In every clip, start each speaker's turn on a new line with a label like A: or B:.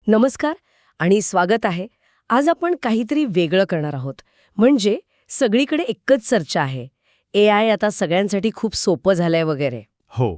A: नमस्कार आणि स्वागत आहे. आज आपण काहीतरी वेगळं करणार आहोत. म्हणजे सगळीकडे एकच चर्चा आहे. AI आता सगळ्यांसाठी खूप सोपं झालंय वगैरे.
B: हो,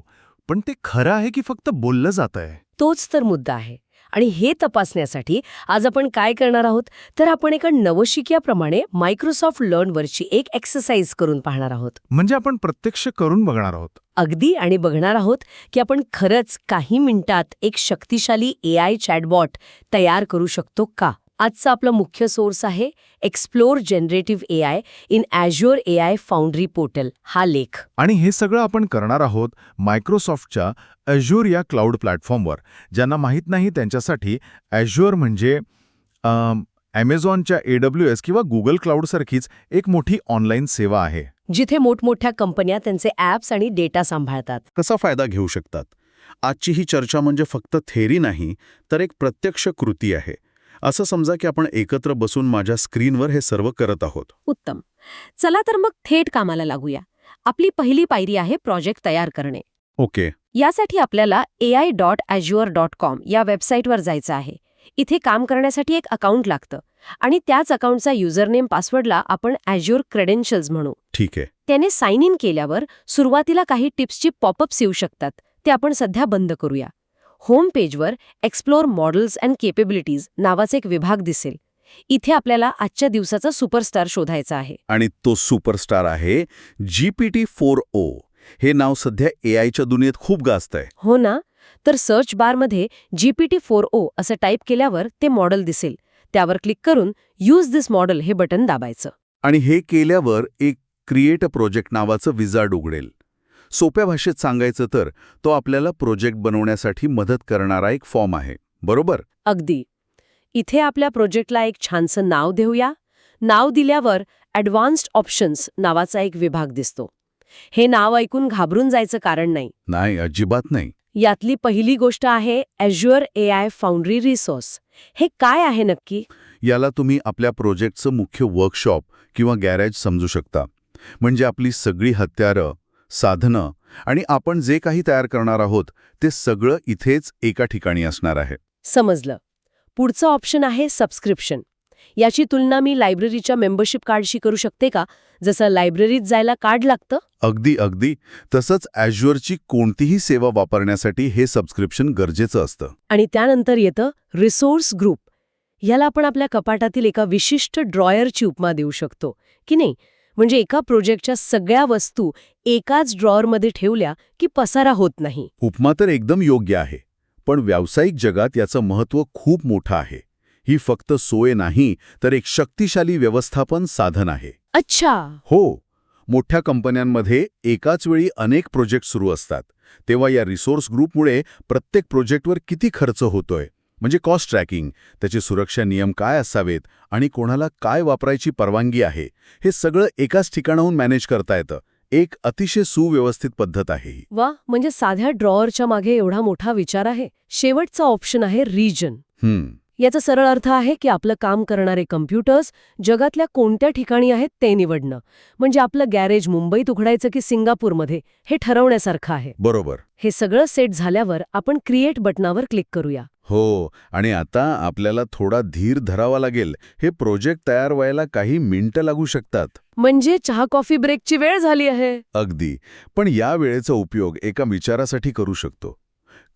B: पण ते खरं आहे की फक्त बोललं जातंय?
A: तोच तर मुद्दा आहे. आणि हे तपासण्यासाठी आज आपण काय करणार आहोत, तर आपण एका नवशिक्याप्रमाणे मायक्रोसॉफ्ट लर्नवरची एक एक्सरसाइज करून पाहणार आहोत.
B: म्हणजे आपण प्रत्यक्ष करून बघणार आहोत.
A: अगदी, आणि बघणार आहोत की आपण खरंच काही मिनिटात एक शक्तिशाली AI चॅटबॉट तयार करू शकतो का. आजचा आपला मुख्य सोर्स आहे explore generative AI in Azure AI foundry portal हा लेख.
B: आणि हे सगळं आपण करणार आहोत मायक्रोसॉफ्टच्या Azure या क्लाउड प्लॅटफॉर्मवर. ज्यांना माहीत नाही त्यांच्यासाठी Azure म्हणजे Amazonच्या AWS किंवा Google क्लाउडसारखीच एक मोठी ऑनलाईन सेवा आहे.
A: जिथे मोठमोठ्या कंपन्या त्यांचे ॲप्स आणि डेटा सांभाळतात.
C: कसा फायदा घेऊ शकतात. आजची ही चर्चा म्हणजे फक्त थेरी नाही, तर एक प्रत्यक्ष कृती आहे. असं समजा की आपण एकत्र बसून माझ्या स्क्रीनवर हे सर्व करत आहोत.
D: उत्तम. चला तर मग थेट कामाला लागूया. आपली पहिली पायरी आहे प्रोजेक्ट तयार करणे.
C: ओके.
D: यासाठी आपल्याला ai.azure.com या वेबसाईटवर जायचं आहे. इथे काम करण्यासाठी एक अकाउंट लागतं आणि त्याच अकाउंटचा युजरनेम पासवर्डला आपण Azure क्रेडेन्शियल्स म्हणू.
C: ठीक आहे.
D: त्याने साइन इन केल्यावर सुरुवातीला काही टिप्सची पॉपअप्स येऊ शकतात. ते आपण सध्या बंद करूया. होम पेजवर एक्सप्लोर मॉडेल्स अँड केपेबिलिटीज नावाचा एक विभाग दिसेल. इथे आपल्याला आजच्या दिवसाचा सुपरस्टार शोधायचा आहे.
C: आणि तो सुपरस्टार आहे GPT-4o. हे नाव सध्या AIच्या दुनियेत खूप गाजतंय.
D: हो ना. तर सर्च बारमध्ये GPT-4o असं टाईप केल्यावर ते मॉडेल दिसेल. त्यावर क्लिक करून यूज दिस मॉडेल हे बटन दाबायचं.
C: आणि हे केल्यावर एक क्रिएट अ प्रोजेक्ट नावाचं विजार्ड उघडेल. सोप्या भाषेत सांगायचं तर तो आपल्याला प्रोजेक्ट बनवण्यासाठी मदत करणारा एक फॉर्म आहे. बरोबर?
D: अगदी. इथे आपल्या प्रोजेक्टला एक छानसं नाव देऊया. नाव दिल्यावर ॲडव्हान्स्ड ऑप्शन्स नावाचा एक विभाग दिसतो. हे नाव ऐकून घाबरून जायचं कारण नाही.
C: नाही, अजिबात नाही.
D: यातली पहिली गोष्ट आहे Azure AI फाउंड्री रिसोर्स. हे काय आहे नक्की?
C: याला तुम्ही आपल्या प्रोजेक्टचं मुख्य वर्कशॉप किंवा गॅरेज समजू शकता. म्हणजे आपली सगळी हत्यारं, साधनं आणि आपण जे काही तयार करणार आहोत ते सगळं इथेच एका ठिकाणी असणार आहे.
D: समजलं. पुढचं ऑप्शन आहे सबस्क्रिप्शन. याची तुलना मी लायब्ररीच्या मेंबरशिप कार्डशी करू शकते का? जसं लायब्ररीत जायला कार्ड लागतं.
C: अगदी तसंच Azureची कोणतीही सेवा वापरण्यासाठी हे सबस्क्रिप्शन गरजेचं असतं.
D: आणि त्यानंतर येतं रिसोर्स ग्रुप. याला आपण आपल्या कपाटातील एका विशिष्ट ड्रॉयरची उपमा देऊ शकतो की नाही. म्हणजे एका प्रोजेक्टच्या सगळ्या वस्तू एकाच ड्रॉअरमध्ये ठेवल्या की पसारा होत नाही.
C: उपमा तर एकदम योग्य आहे, पण व्यावसायिक जगात याचं महत्त्व खूप मोठं आहे. ही फक्त सोय नाही, तर एक शक्तिशाली व्यवस्थापन साधन आहे.
D: अच्छा.
C: हो, मोठ्या कंपन्यांमध्ये एकाच वेळी अनेक प्रोजेक्ट सुरू असतात. तेव्हा या रिसोर्स ग्रुपमुळे प्रत्येक प्रोजेक्टवर किती खर्च होतोय, म्हणजे कॉस्ट ट्रॅकिंग, त्याचे सुरक्षा नियम काय असावेत आणि कोणाला काय वापरायची परवानगी आहे, हे सगळं एकाच ठिकाणाहून मॅनेज करता येतं. एक अतिशय सुव्यवस्थित पद्धत आहे ही.
D: वा, म्हणजे साध्या ड्रॉअरच्या मागे एवढा मोठा विचार आहे. शेवटचा ऑप्शन आहे रिजन. याचा सरळ अर्थ आहे की आपलं काम करणारे कम्प्युटर्स जगातल्या कोणत्या ठिकाणी आहेत ते निवडणं. म्हणजे आपलं गॅरेज मुंबईत उघडायचं की सिंगापूरमध्ये हे ठरवण्यासारखं आहे.
C: बरोबर.
D: हे सगळं सेट झाल्यावर आपण क्रिएट बटनावर क्लिक करूया.
C: हो, आणि आता आपल्याला थोडा धीर धरावा लागेल. हे प्रोजेक्ट तयार व्हायला काही मिनिटं लागू शकतात.
D: म्हणजे चहा कॉफी ब्रेकची वेळ झाली आहे.
C: अगदी. पण या वेळेचा उपयोग एका विचारासाठी करू शकतो.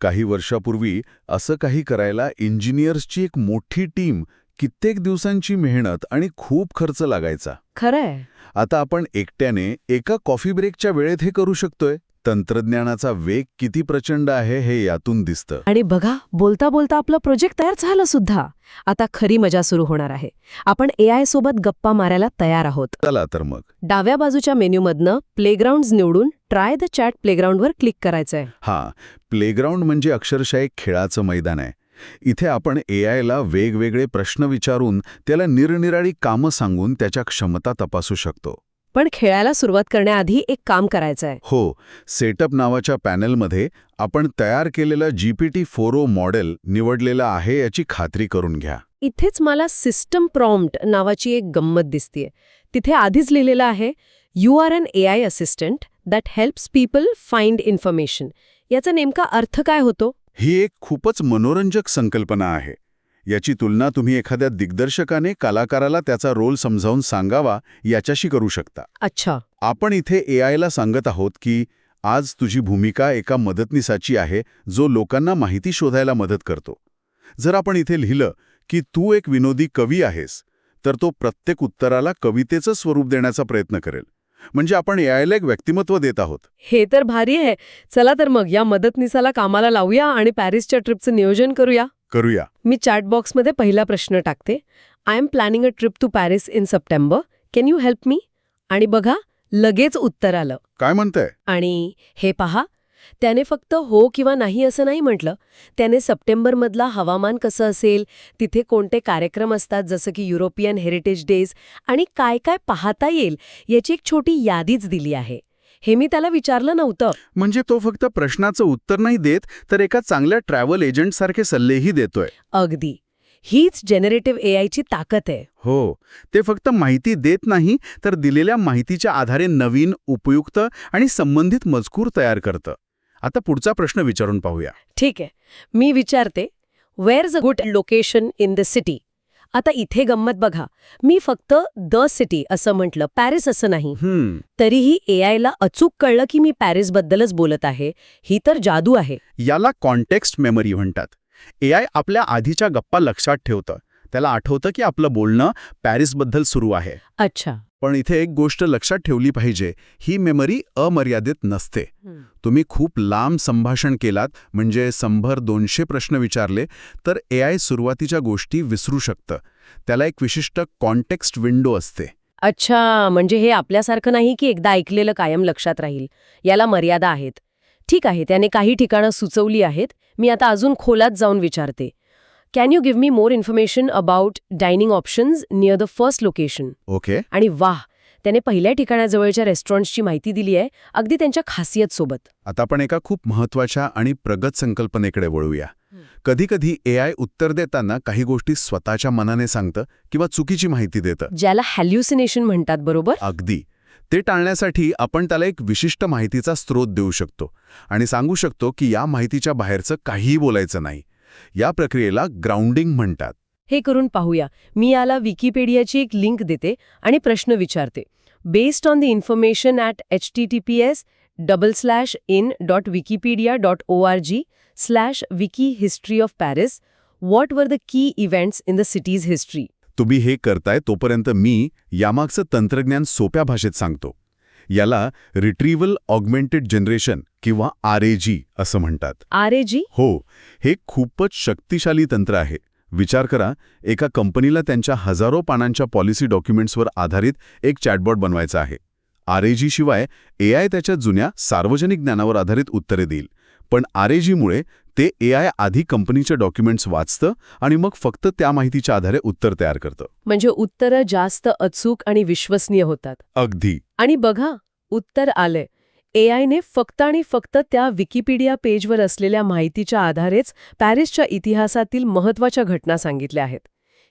C: काही वर्षापूर्वी असं काही करायला इंजिनियर्सची एक मोठी टीम, कित्येक दिवसांची मेहनत आणि खूप खर्च लागायचा.
D: खरंय.
C: आता आपण एकट्याने एका कॉफी ब्रेकच्या वेळेत हे करू शकतोय. तंत्रज्ञानाचा वेग किती प्रचंड आहे हे यातून दिसतं.
D: आणि बघा, बोलता बोलता आपलं प्रोजेक्ट तयार झालं सुद्धा. आता खरी मजा सुरू होणार आहे. आपण AI सोबत गप्पा मारायला तयार आहोत.
C: चला तर मग.
D: डाव्या बाजूच्या मेन्यूमधनं प्लेग्राऊंड्स निवडून ट्राय द चॅट प्लेग्राऊंडवर क्लिक करायचंय.
C: हां, प्लेग्राऊंड म्हणजे अक्षरशः एक खेळाचं मैदान आहे. इथे आपण AIला वेगवेगळे प्रश्न विचारून त्याला निरनिराळी कामं सांगून त्याच्या क्षमता तपासू शकतो.
D: पण खेळायला सुरुवात करण्याआधी एक काम करायचंय.
C: हो, सेटअप नावाच्या पॅनेलमध्ये आपण तयार केलेलं GPT-4o मॉडेल निवडलेलं आहे याची खात्री करून घ्या.
D: इथेच मला सिस्टम प्रॉम्प्ट नावाची एक गंमत दिसतेय. तिथे आधीच लिहिलेलं आहे you are an AI assistant that helps people find information. याचा नेमका अर्थ काय होतो?
C: ही एक खूपच मनोरंजक संकल्पना आहे. याची तुलना तुम्ही एखाद्या दिग्दर्शकाने कलाकाराला त्याचा रोल समजावून सांगावा याच्याशी करू शकता.
D: अच्छा.
C: आपण इथे एआयला सांगत आहोत की आज तुझी भूमिका एका मदतनीसाची आहे जो लोकांना माहिती शोधायला मदत करतो. जर आपण इथे लिहिलं की तू एक विनोदी कवी आहेस, तर तो प्रत्येक उत्तराला कवितेचं स्वरूप देण्याचा प्रयत्न करेल. म्हणजे आपण एआयला एक व्यक्तिमत्व देत आहोत.
D: हे तर भारी आहे. चला तर मग या मदतनीसाला कामाला लावूया आणि पॅरिसच्या ट्रिपचं नियोजन करूया. मी चॅट बॉक्समध्ये पहिला प्रश्न टाकते. I am planning a trip to Paris in September. Can you help me? आणि बघा, लगेच उत्तर आलं.
C: काय म्हणतंय?
D: आणि हे पहा, त्याने फक्त हो किंवा नाही असं नाही म्हटलं. त्याने सप्टेंबरमधला हवामान कसं असेल, तिथे कोणते कार्यक्रम असतात जसं की युरोपियन हेरिटेज डेज आणि काय काय पाहता येईल याची एक छोटी यादीच दिली आहे. हे मी त्याला विचारलं नव्हतं.
C: म्हणजे तो फक्त प्रश्नाचं उत्तर नाही देत, तर एका चांगल्या ट्रॅव्हल एजंटसारखे सल्लेही देतोय.
D: अगदी. हीच जेनरेटिव्ह एआयची ताकद आहे.
C: हो, ते फक्त माहिती देत नाही, तर दिलेल्या माहितीच्या आधारे नवीन, उपयुक्त आणि संबंधित मजकूर तयार करतं. आता पुढचा प्रश्न विचारून पाहूया.
D: ठीक आहे. मी विचारते, where is a good location in the city? आता इथे गंमत बघा. मी फक्त द सिटी असं म्हटलं, पॅरिस असं नाही. तरीही एआयला अचूक कळलं की मी पॅरिसबद्दलच बोलत आहे. ही तर जादू आहे.
C: याला कॉन्टेक्स्ट मेमरी म्हणतात. एआय आपल्या आधीच्या गप्पा लक्षात ठेवतं. त्याला आठवतं की आपलं बोलणं पॅरिसबद्दल सुरू आहे.
D: अच्छा.
C: पण इथे एक गोष्ट लक्षात ठेवली पाहिजे, ही मेमरी अमर्यादित नसते. तुम्ही खूप लांब संभाषण केलात, म्हणजे 100-200 प्रश्न विचारले, तर एआय सुरुवातीच्या गोष्टी विसरू शकतं. त्याला एक विशिष्ट कॉन्टेक्स्ट विंडो असते.
D: अच्छा, म्हणजे हे आपल्यासारखं नाही की एकदा ऐकलेलं कायम लक्षात राहील. याला मर्यादा आहेत. ठीक आहे, त्याने काही ठिकाणं सुचवली आहेत. मी आता अजून खोलात जाऊन विचारते. Can you give me more information about dining options near the first location?
C: Okay.
D: आणि वाह, त्याने पहिल्या ठिकाणाजवळच्या रेस्टॉरंट्सची माहिती दिली आहे, अगदी त्यांच्या खासियत सोबत.
C: आता आपण एका खूप महत्वाच्या आणि प्रगत संकल्पनेकडे वळूया. कधीकधी एआय उत्तर देताना काही गोष्टी स्वतःच्या मनाने सांगतं किंवा चुकीची माहिती देतं.
D: ज्याला हॅल्युसिनेशन म्हणतात, बरोबर?
C: अगदी. ते टाळण्यासाठी आपण त्याला एक विशिष्ट माहितीचा स्रोत देऊ शकतो आणि सांगू शकतो की या माहितीच्या बाहेरचं काहीही बोलायचं नाही. या प्रक्रियेला ग्राउंडिंग म्हणतात.
D: हे करून पाहूया. मी याला विकिपीडियाची एक लिंक देते आणि प्रश्न विचारते. Based on the information at https://in.wikipedia.org/wiki-history of Paris, what were the key events in the city's history?
C: तुम्ही हे करताय तोपर्यंत मी यामागचं तंत्रज्ञान सोप्या भाषेत सांगतो. याला रिट्रीव्हल ऑगमेंटेड जनरेशन किंवा RAG असं म्हणतात.
D: RAG?
C: हो, हे खूपच शक्तिशाली तंत्र आहे. विचार करा, एका कंपनीला त्यांच्या हजारो पानांच्या पॉलिसी डॉक्युमेंट्सवर आधारित एक चॅटबॉट बनवायचा आहे. RAG शिवाय एआय त्याच्या जुन्या सार्वजनिक ज्ञानावर आधारित उत्तरे देईल. पण RAGमुळे ते एआय आधी कंपनीचे डॉक्युमेंट्स वाचतं आणि मग फक्त त्या माहितीच्या आधारे उत्तर तयार करतं.
D: म्हणजे उत्तरं जास्त अचूक आणि विश्वसनीय होतात.
C: अगदी.
D: आणि बघा, उत्तर आलंय. एआयने फक्त आणि फक्त त्या विकिपीडिया पेजवर असलेल्या माहितीच्या आधारेच पॅरिसच्या इतिहासातील महत्त्वाच्या घटना सांगितल्या आहेत.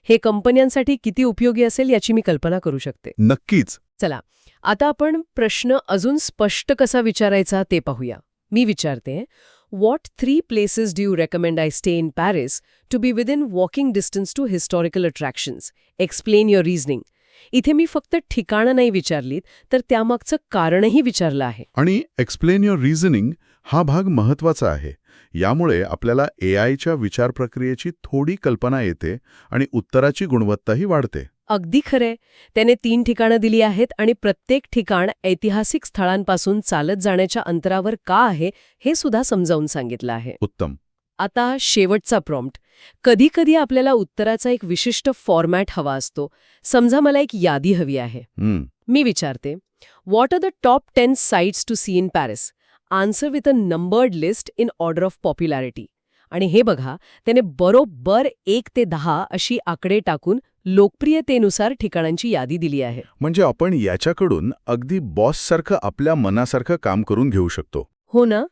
D: हे कंपन्यांसाठी किती उपयोगी असेल याची मी कल्पना करू शकते.
C: नक्कीच.
D: चला, आता आपण प्रश्न अजून स्पष्ट कसा विचारायचा ते पाहूया. मी विचारते, What 3 places do you recommend I stay in Paris to be within walking distance to historical attractions? Explain your reasoning. इथे मी फक्त ठिकाणं नाही विचारलीत, तर त्यामागचं कारणही विचारलं आहे.
C: आणि एक्सप्लेन युअर रिझनिंग हा भाग महत्वाचा आहे. यामुळे आपल्याला एआयच्या विचार प्रक्रियेची थोडी कल्पना येते आणि उत्तराची गुणवत्ताही वाढते.
D: अगदी खरे. त्याने 3 ठिकाणं दिली आहेत आणि प्रत्येक ठिकाण ऐतिहासिक स्थळांपासून चालत जाण्याच्या अंतरावर का आहे हे सुद्धा समजावून सांगितलं आहे.
C: उत्तम.
D: आता शेवटचा प्रॉम्प्ट. कधी-कधी आपल्याला उत्तराचा एक विशिष्ट फॉर्मॅट हवा असतो. समजा मला एक यादी हवी आहे. मी विचारते, what are the top 10 sites to see in Paris? Answer with a numbered list in order of popularity. आणि हे बघा, त्याने बरोबर 1 ते 10 अशी आकडे टाकून लोकप्रियतेनुसार ठिकाणांची यादी दिली आहे.
C: म्हणजे आपण याच्याकडून अगदी बॉससारखं आपल्या मनासारखं काम करून घेऊ शकतो.
D: हो ना?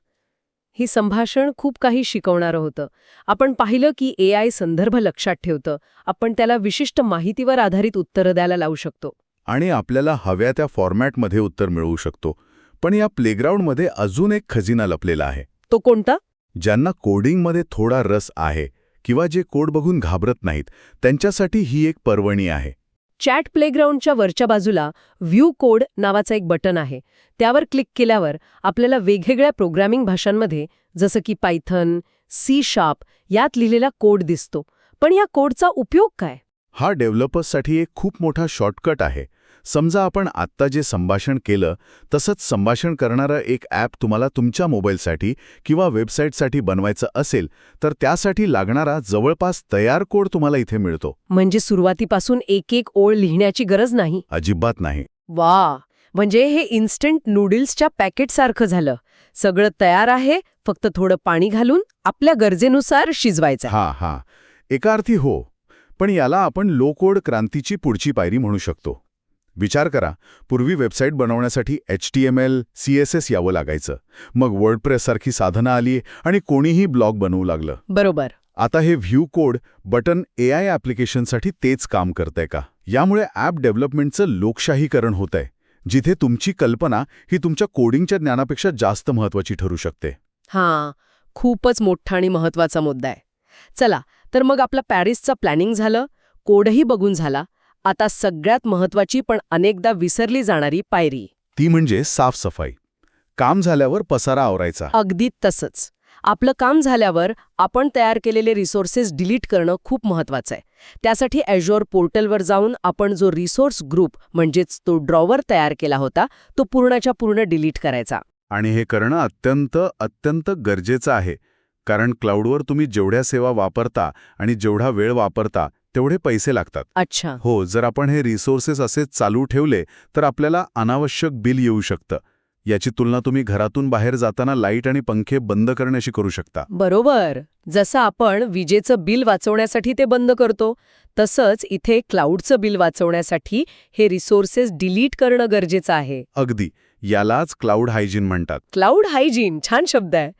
D: ही संभाषण खूप काही शिकवणारं होतं. आपण पाहिलं की एआय संदर्भ लक्षात ठेवतं. आपण त्याला विशिष्ट माहितीवर आधारित उत्तरं द्यायला लावू शकतो.
C: आणि आपल्याला हव्या त्या फॉर्मॅटमध्ये उत्तर मिळवू शकतो. पण या प्लेग्राऊंडमध्ये अजून एक खजिना लपलेला आहे.
D: तो कोणता?
C: ज्यांना कोडिंगमध्ये थोडा रस आहे किंवा जे कोड बघून घाबरत नाहीत त्यांच्यासाठी ही एक पर्वणी आहे.
D: चॅट प्लेग्राऊंडच्या वरच्या बाजूला व्ह्यू कोड नावाचं एक बटन आहे. त्यावर क्लिक केल्यावर आपल्याला वेगवेगळ्या प्रोग्रॅमिंग भाषांमध्ये जसं की पायथन, C# यात लिहिलेला कोड दिसतो. पण या कोडचा उपयोग काय?
C: हा डेव्हलपर्ससाठी एक खूप मोठा शॉर्टकट आहे. समजा आपण आत्ता जे संभाषण केलं तसंच संभाषण करणारं एक ॲप तुम्हाला तुमच्या मोबाईलसाठी किंवा वेबसाईटसाठी बनवायचं असेल तर त्यासाठी लागणारा जवळपास तयार कोड तुम्हाला इथे मिळतो.
D: म्हणजे सुरुवातीपासून एक एक ओळ लिहिण्याची गरज नाही.
C: अजिबात नाही.
D: वा, म्हणजे हे इन्स्टंट नूडल्सच्या पॅकेटसारखं झालं. सगळं तयार आहे, फक्त थोडं पाणी घालून आपल्या गरजेनुसार शिजवायचं.
C: हा एका अर्थी हो, पण याला आपण लो कोड क्रांतीची पुढची पायरी म्हणू शकतो. विचार करा, पूर्वी वेबसाईट बनवण्यासाठी HTML, CSS यावं लागायचं. मग वर्डप्रेससारखी साधनं आली आणि कोणीही ब्लॉग बनवू लागलं.
D: बरोबर.
C: आता हे व्ह्यू कोड बटन AI ॲप्लिकेशनसाठी तेच काम करतंय का? यामुळे ॲप डेव्हलपमेंटचं लोकशाहीकरण होतंय, जिथे तुमची कल्पना ही तुमच्या कोडिंगच्या ज्ञानापेक्षा जास्त महत्त्वाची ठरू शकते.
D: हां, खूपच मोठा आणि महत्वाचा मुद्दा आहे. चला, तर मग आपला पॅरिसचा प्लॅनिंग झालं, कोडही बघून झाला. आता सगळ्यात महत्वाची पण अनेकदा विसरली जाणारी पायरी.
C: ती म्हणजे साफसफाई. काम झाल्यावर पसारा आवरायचा.
D: अगदी तसंच. आपलं काम झाल्यावर आपण तयार केलेले रिसोर्सेस डिलीट करणं खूप महत्वाचं आहे. त्यासाठी Azure पोर्टलवर जाऊन आपण जो रिसोर्स ग्रुप म्हणजेच तो ड्रॉवर तयार केला होता तो पूर्णच्या पूर्ण डिलीट करायचा.
C: आणि हे करणं अत्यंत गरजेचं आहे, कारण क्लाउडवर तुम्ही जेवढ्या सेवा वापरता आणि जेवढा वेळ वापरता तेवढे पैसे लागतात.
D: अच्छा.
C: हो, जर आपण हे रिसोर्सेस असेच चालू ठेवले तर आपल्याला अनावश्यक बिल येऊ शकतं. याची तुलना तुम्ही घरातून बाहेर जाताना लाईट आणि पंखे बंद करण्याशी करू शकता.
D: बरोबर. जसं आपण विजेचं बिल वाचवण्यासाठी ते बंद करतो, तसंच इथे क्लाउडचं बिल वाचवण्यासाठी हे रिसोर्सेस डिलीट करणं गरजेचं आहे.
C: अगदी. यालाच क्लाउड हायजीन म्हणतात.
D: क्लाउड हायजीन, छान शब्द आहे.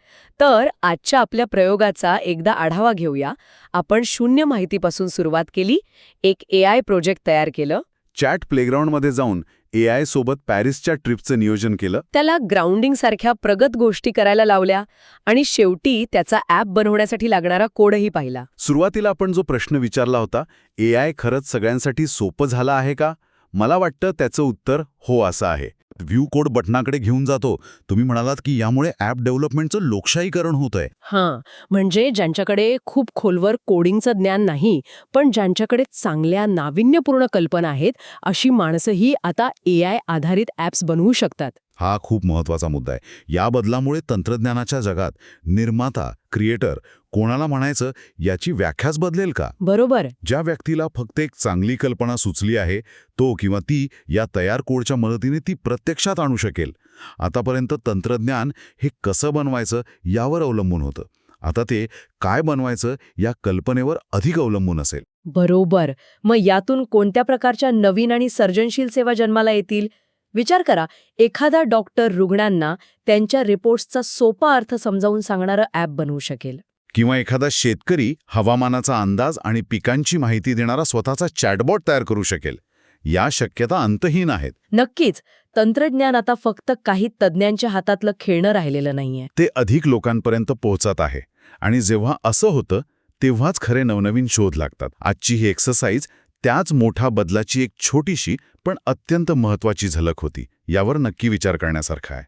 D: तर आजच्या आपल्या प्रयोगाचा एकदा आढावा घेऊया. आपण शून्य माहितीपासून सुरुवात केली, एक AI प्रोजेक्ट तयार केलं,
C: चॅट प्लेग्राऊंडमध्ये जाऊन AI सोबत पॅरिसच्या ट्रिपचं नियोजन केलं,
D: त्याला ग्राउंडिंगसारख्या प्रगत गोष्टी करायला लावल्या आणि शेवटी त्याचा ॲप बनवण्यासाठी लागणारा कोडही पाहिला.
C: सुरुवातीला आपण जो प्रश्न विचारला होता, AI खरंच सगळ्यांसाठी सोपं झालं आहे का? मला वाटतं त्याचं उत्तर हो असं आहे. व्ह्यू कोड बटनाकडे घेऊन जातो. तुम्ही म्हणालात की यामुळे ॲप डेव्हलपमेंटचं लोकशाहीकरण होतंय.
D: हां, म्हणजे ज्यांच्याकडे खूप खोलवर कोडिंगचं ज्ञान नाही, पण ज्यांच्याकडे चांगल्या नाविन्यपूर्ण कल्पना आहेत, अशी माणसंही आता AI आधारित ॲप्स बनवू शकतात.
C: हा खूप महत्वाचा मुद्दा आहे. या बदलामुळे तंत्रज्ञानाच्या जगात निर्माता, क्रिएटर कोणाला म्हणायचं याची व्याख्याच बदलेल का?
D: बरोबर.
C: ज्या व्यक्तीला फक्त एक चांगली कल्पना सुचली आहे, तो किंवा ती या तयार कोडच्या मदतीने ती प्रत्यक्षात आणू शकेल. आतापर्यंत तंत्रज्ञान हे कसं बनवायचं यावर अवलंबून होतं. आता ते काय बनवायचं या कल्पनेवर अधिक अवलंबून असेल.
D: बरोबर. मग यातून कोणत्या प्रकारच्या नवीन आणि सर्जनशील सेवा जन्माला येतील? विचार करा, एखादा डॉक्टर रुग्णांना त्यांच्या रिपोर्ट्सचा सोपा अर्थ समजावून सांगणारं ॲप बनवू शकेल.
C: किंवा एखादा शेतकरी हवामानाचा अंदाज आणि पिकांची माहिती देणारा स्वतःचा चॅटबॉट तयार करू शकेल. या शक्यता अंतहीन आहेत.
D: नक्कीच. तंत्रज्ञान आता फक्त काही तज्ज्ञांच्या हातातलं खेळणं राहिलेलं नाहीये.
C: ते अधिक लोकांपर्यंत पोहोचत आहे. आणि जेव्हा असं होतं तेव्हाच खरे नवनवीन शोध लागतात. आजची ही एक्सरसाइज त्याच मोठ्या बदलाची एक छोटीशी पण अत्यंत महत्त्वाची झलक होती. यावर नक्की विचार करण्यासारखा आहे.